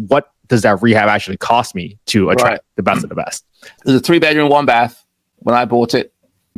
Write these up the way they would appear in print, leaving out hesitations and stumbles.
what does that rehab actually cost me to attract the best of the best? There's a 3-bedroom, 1-bath when I bought it.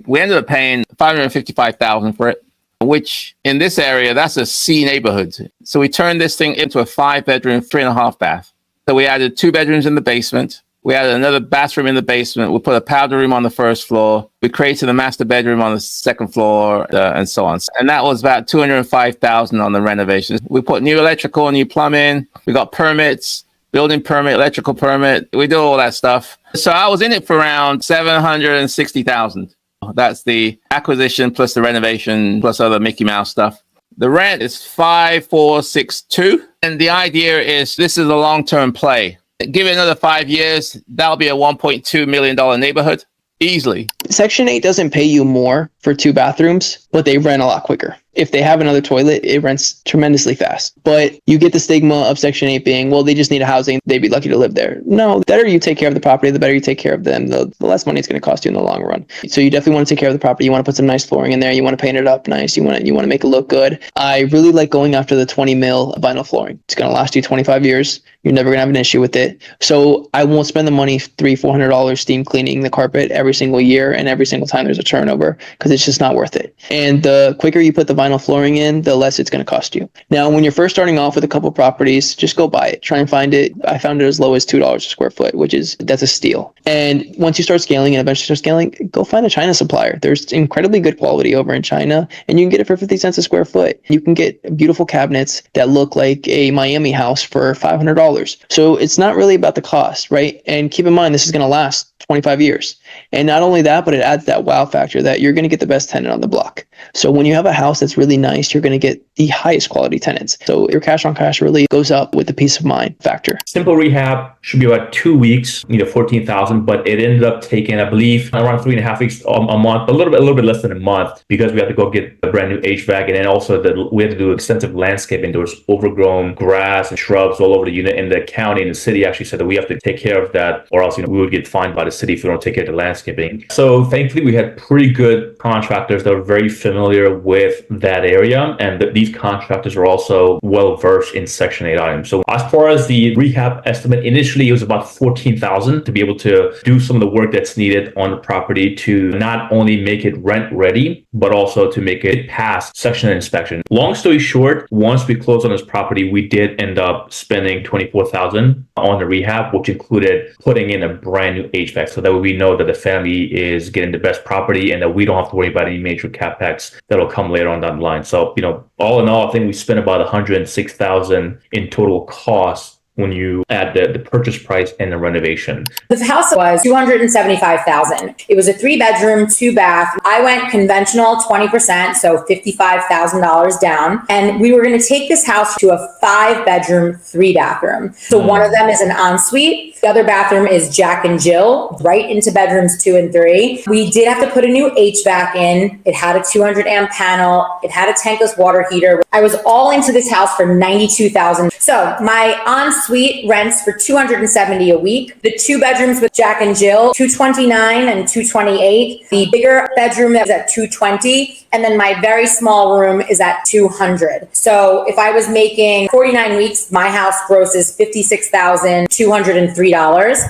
We ended up paying $555,000 for it, which in this area, that's a C neighborhood. So we turned this thing into a 5-bedroom, 3.5-bath. So we added 2 bedrooms in the basement. We added another bathroom in the basement. We put a powder room on the first floor. We created a master bedroom on the second floor, and so on. And that was about $205,000 on the renovations. We put new electrical, new plumbing. We got permits, building permit, electrical permit. We did all that stuff. So I was in it for around $760,000. That's the acquisition plus the renovation plus other Mickey Mouse stuff. The rent is $5,462. And the idea is this is a long-term play. Give it another 5 years, that'll be a $1.2 million neighborhood easily. Section 8 doesn't pay you more for 2 bathrooms, but they rent a lot quicker. If they have another toilet, it rents tremendously fast. But you get the stigma of Section 8 being, well, they just need a housing. They'd be lucky to live there. No, the better you take care of the property, the better you take care of them, the less money it's going to cost you in the long run. So you definitely want to take care of the property. You want to put some nice flooring in there. You want to paint it up nice. You want to make it look good. I really like going after the 20 mil vinyl flooring. It's going to last you 25 years. You're never going to have an issue with it. So I won't spend the money, $300-$400 steam cleaning the carpet every single year and every single time there's a turnover, because it's just not worth it. And the quicker you put the vinyl flooring in, the less it's going to cost you. Now, when you're first starting off with a couple properties, just go buy it. Try and find it. I found it as low as $2 a square foot, that's a steal. And once you start scaling and eventually start scaling, go find a China supplier. There's incredibly good quality over in China, and you can get it for 50 cents a square foot. You can get beautiful cabinets that look like a Miami house for $500. So it's not really about the cost, right? And keep in mind, this is going to last 25 years. And not only that, but it adds that wow factor that you're going to get the best tenant on the block. So when you have a house that's really nice, you're going to get the highest quality tenants. So your cash on cash really goes up with the peace of mind factor. Simple rehab should be about 2 weeks, 14,000, but it ended up taking, I believe, around 3.5 weeks, a month, a little bit less than a month, because we had to go get a brand new HVAC, and then also we had to do extensive landscaping. There was overgrown grass and shrubs all over the unit, and the county and the city actually said that we have to take care of that, or else we would get fined by the city if we don't take care of the landscaping. So thankfully, we had pretty good contractors that were very familiar with that area, and these contractors are also well versed in Section 8 items. So as far as the rehab estimate, initially it was about $14,000 to be able to do some of the work that's needed on the property to not only make it rent ready, but also to make it pass Section 8 inspection. Long story short, once we closed on this property, we did end up spending $24,000 on the rehab, which included putting in a brand new HVAC, so that way we know that the family is getting the best property and that we don't have to worry about any major capex that'll come later on down the line. So, all in all, I think we spent about $106,000 in total cost when you add the purchase price and the renovation. The house was $275,000. It was a 3-bedroom, 2-bath. I went conventional 20%, so $55,000 down. And we were going to take this house to a 5-bedroom, 3-bathroom. So one of them is an ensuite. The other bathroom is Jack and Jill, right into bedrooms 2 and 3. We did have to put a new HVAC in. It had a 200 amp panel. It had a tankless water heater. I was all into this house for $92,000. So my ensuite rents for $270 a week. The 2 bedrooms with Jack and Jill, $229 and $228. The bigger bedroom is at $220, and then my very small room is at $200. So if I was making 49 weeks, my house grosses $56,203.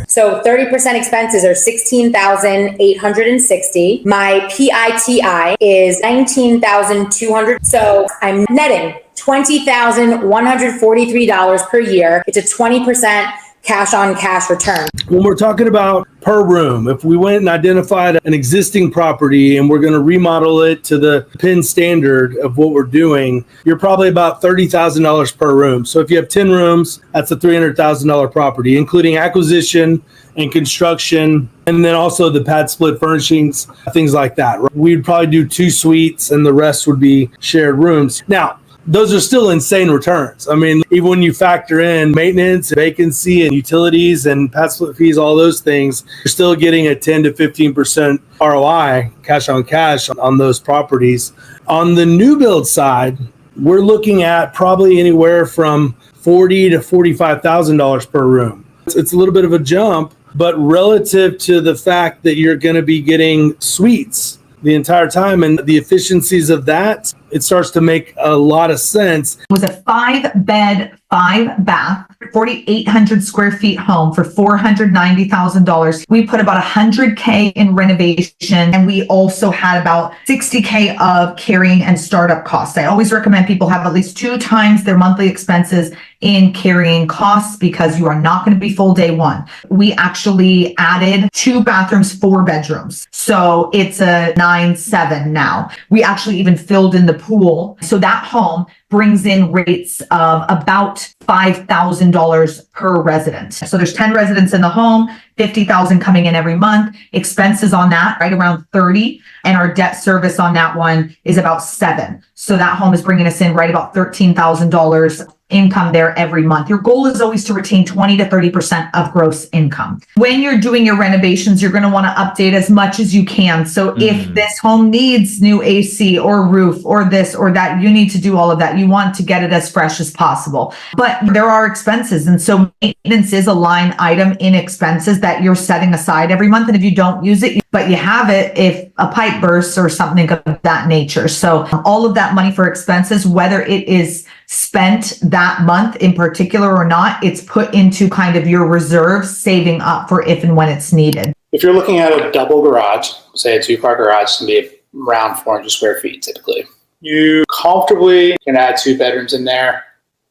So 30% expenses are $16,860. My PITI is $19,200. So I'm netting $20,143 per year. It's a 20% cash on cash return. When we're talking about per room, if we went and identified an existing property and we're going to remodel it to the PIN standard of what we're doing, you're probably about $30,000 per room. So if you have 10 rooms, that's a $300,000 property, including acquisition and construction, and then also the Padsplit furnishings, things like that. We'd probably do 2 suites and the rest would be shared rooms. Now, those are still insane returns. I mean, even when you factor in maintenance, vacancy, and utilities and Padsplit fees, all those things, you're still getting a 10 to 15% ROI, cash on cash, on those properties. On the new build side, we're looking at probably anywhere from $40,000 to $45,000 per room. It's a little bit of a jump, but relative to the fact that you're going to be getting suites the entire time and the efficiencies of that, it starts to make a lot of sense. It was a 5-bed, 5-bath, 4,800 square feet home for $490,000. We put about $100K in renovation, and we also had about $60K of carrying and startup costs. I always recommend people have at least 2 times their monthly expenses in carrying costs because you are not going to be full day one. We actually added 2 bathrooms, 4 bedrooms. So it's a 9-7 now. We actually even filled in the pool. So that home brings in rates of about $5,000 per resident. So there's 10 residents in the home, $50,000 coming in every month. Expenses on that, right around 30. And our debt service on that one is about 7. So that home is bringing us in right about $13,000 income there every month. Your goal is always to retain 20 to 30% of gross income. When you're doing your renovations, you're going to want to update as much as you can. So if this home needs new AC or roof or this or that, you need to do all of that. You want to get it as fresh as possible. But there are expenses. And so maintenance is a line item in expenses that you're setting aside every month. And if you don't use it, but you have it if a pipe bursts or something of that nature. So all of that money for expenses, whether it is spent that month in particular or not, it's put into kind of your reserves, saving up for if and when it's needed. If you're looking at a double garage, say a 2-car garage, can be around 400 square feet typically. You comfortably can add 2 bedrooms in there.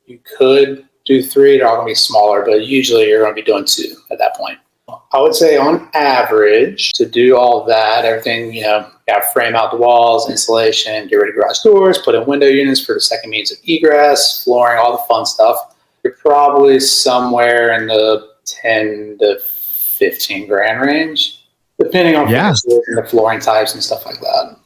You could do 3, they're all going to be smaller, but usually you're going to be doing 2 at that point. I would say on average to do all of that, everything, you know, frame out the walls, insulation, get rid of garage doors, put in window units for the second means of egress, flooring, all the fun stuff. You're probably somewhere in the 10 to 15 grand range, depending on the flooring types and stuff like that.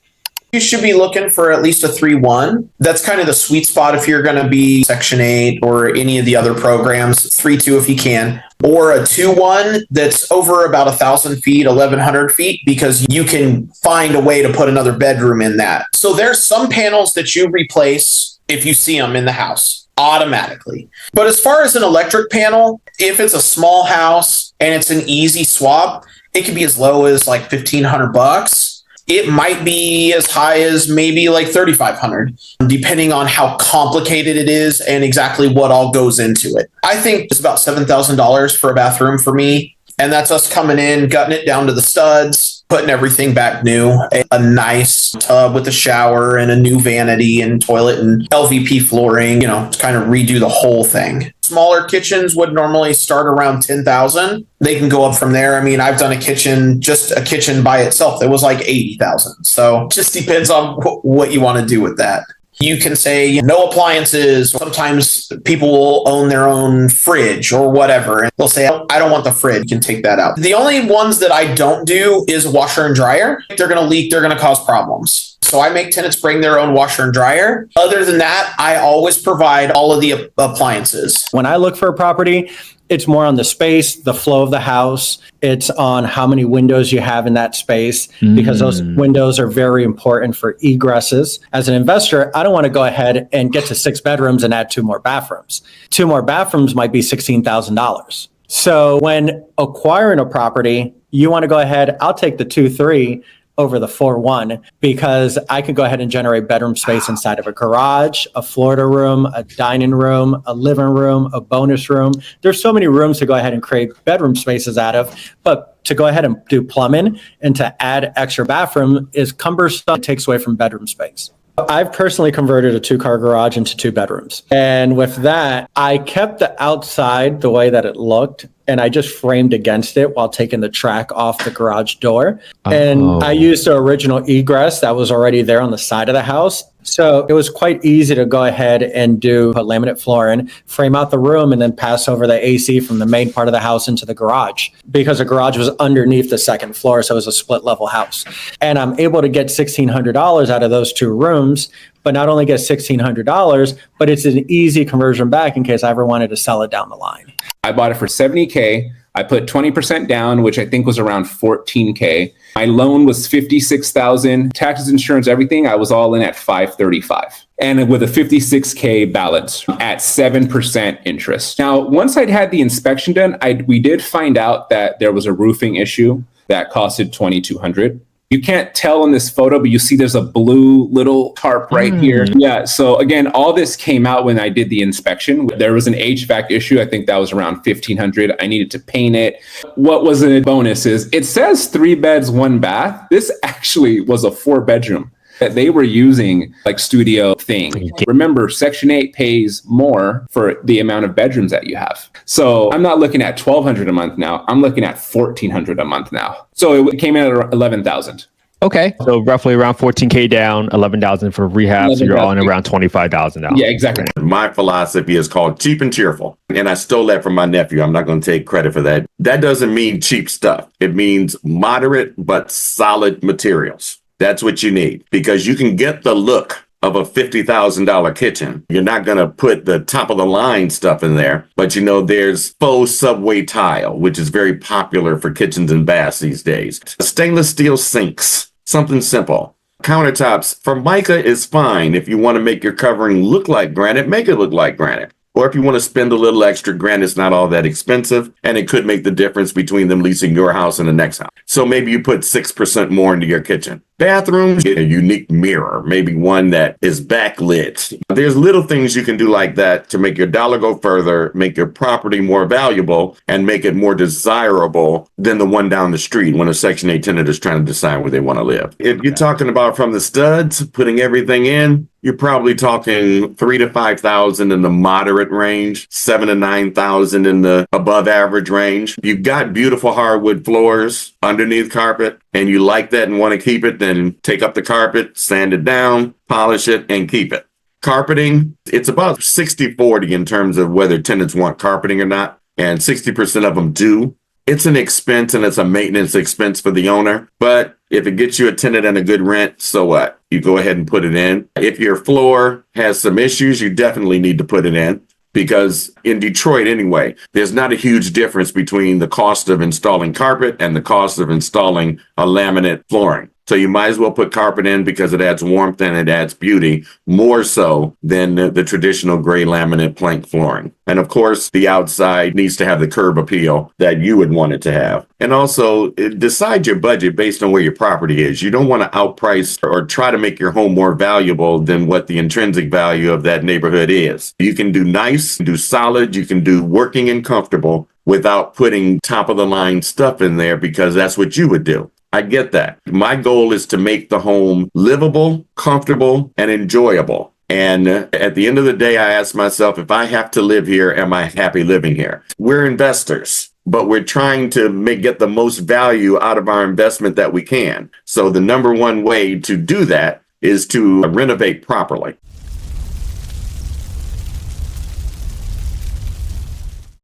You should be looking for at least a 3-1. That's kind of the sweet spot if you're going to be Section 8 or any of the other programs. 3-2 if you can. Or a 2-1 that's over about 1,000 feet, 1,100 feet, because you can find a way to put another bedroom in that. So there's some panels that you replace if you see them in the house automatically. But as far as an electric panel, if it's a small house and it's an easy swap, it can be as low as like $1,500. It might be as high as maybe like $3,500, depending on how complicated it is and exactly what all goes into it. I think it's about $7,000 for a bathroom for me. And that's us coming in, gutting it down to the studs, putting everything back new, a nice tub with a shower and a new vanity and toilet and LVP flooring, you know, to kind of redo the whole thing. Smaller kitchens would normally start around $10,000. They can go up from there. I mean, I've done a kitchen, just a kitchen by itself. It was like $80,000. So it just depends on what you want to do with that. You can say no appliances. Sometimes people will own their own fridge or whatever. And they'll say, I don't want the fridge. You can take that out. The only ones that I don't do is washer and dryer. They're going to leak. They're going to cause problems. So I make tenants bring their own washer and dryer. Other than that, I always provide all of the appliances. When I look for a property, it's more on the space, the flow of the house. It's on how many windows you have in that space, because those windows are very important for egresses. As an investor, I don't want to go ahead and get to 6 bedrooms and add 2 more bathrooms. 2 more bathrooms might be $16,000. So when acquiring a property, you want to go ahead, I'll take the 2-3 over the 4-1, because I could go ahead and generate bedroom space inside of a garage, a Florida room, a dining room, a living room, a bonus room. There's so many rooms to go ahead and create bedroom spaces out of, but to go ahead and do plumbing and to add extra bathroom is cumbersome. It takes away from bedroom space. I've personally converted a 2-car garage into 2 bedrooms. And with that, I kept the outside the way that it looked, and I just framed against it while taking the track off the garage door. And I used the original egress that was already there on the side of the house. So it was quite easy to go ahead and put laminate flooring, frame out the room, and then pass over the AC from the main part of the house into the garage, because the garage was underneath the second floor. So it was a split level house. And I'm able to get $1,600 out of those 2 rooms, but not only get $1,600, but it's an easy conversion back in case I ever wanted to sell it down the line. I bought it for $70K. I put 20% down, which I think was around $14K. My loan was $56,000. Taxes, insurance, everything. I was all in at $535, and with a $56K balance at 7% interest. Now, once I'd had the inspection done, we did find out that there was a roofing issue that costed $2,200. You can't tell in this photo, but you see there's a blue little tarp right here. Yeah. So again, all this came out when I did the inspection. There was an HVAC issue. I think that was around $1,500. I needed to paint it. What was a bonus is it says 3 beds, 1 bath. This actually was a 4-bedroom that they were using like studio thing. Remember, Section 8 pays more for the amount of bedrooms that you have. So I'm not looking at $1,200 a month now. I'm looking at $1,400 a month now. So it came in at $11,000. Okay. So roughly around 14K down, 11,000 for rehab. So you're all in around 25,000 now. Yeah, exactly. My philosophy is called cheap and cheerful. And I stole that from my nephew. I'm not going to take credit for that. That doesn't mean cheap stuff. It means moderate but solid materials. That's what you need, because you can get the look of a $50,000 kitchen. You're not going to put the top of the line stuff in there, but there's faux subway tile, which is very popular for kitchens and baths these days. Stainless steel sinks, something simple. Countertops, Formica is fine. If you want to make your covering look like granite, make it look like granite. Or if you want to spend a little extra, granite's not all that expensive, and it could make the difference between them leasing your house and the next house. So maybe you put 6% more into your kitchen. Bathrooms, get a unique mirror, maybe one that is backlit. There's little things you can do like that to make your dollar go further, make your property more valuable, and make it more desirable than the one down the street when a Section 8 tenant is trying to decide where they want to live. If you're talking about from the studs, putting everything in, you're probably talking 3,000 to 5,000 in the moderate range, 7,000 to 9,000 in the above average range. You've got beautiful hardwood floors underneath carpet, and you like that and want to keep it, then take up the carpet, sand it down, polish it, and keep it. Carpeting, it's about 60-40 in terms of whether tenants want carpeting or not, and 60% of them do. It's an expense and it's a maintenance expense for the owner, but if it gets you a tenant and a good rent, so what? You go ahead and put it in. If your floor has some issues, you definitely need to put it in, because in Detroit anyway, there's not a huge difference between the cost of installing carpet and the cost of installing a laminate flooring. So you might as well put carpet in because it adds warmth and it adds beauty, more so than the traditional gray laminate plank flooring. And of course, the outside needs to have the curb appeal that you would want it to have. And also, decide your budget based on where your property is. You don't want to outprice or try to make your home more valuable than what the intrinsic value of that neighborhood is. You can do nice, do solid, you can do working and comfortable without putting top of the line stuff in there, because that's what you would do. I get that. My goal is to make the home livable, comfortable, and enjoyable. And at the end of the day, I ask myself, if I have to live here, am I happy living here? We're investors, but we're trying to get the most value out of our investment that we can. So the number one way to do that is to renovate properly.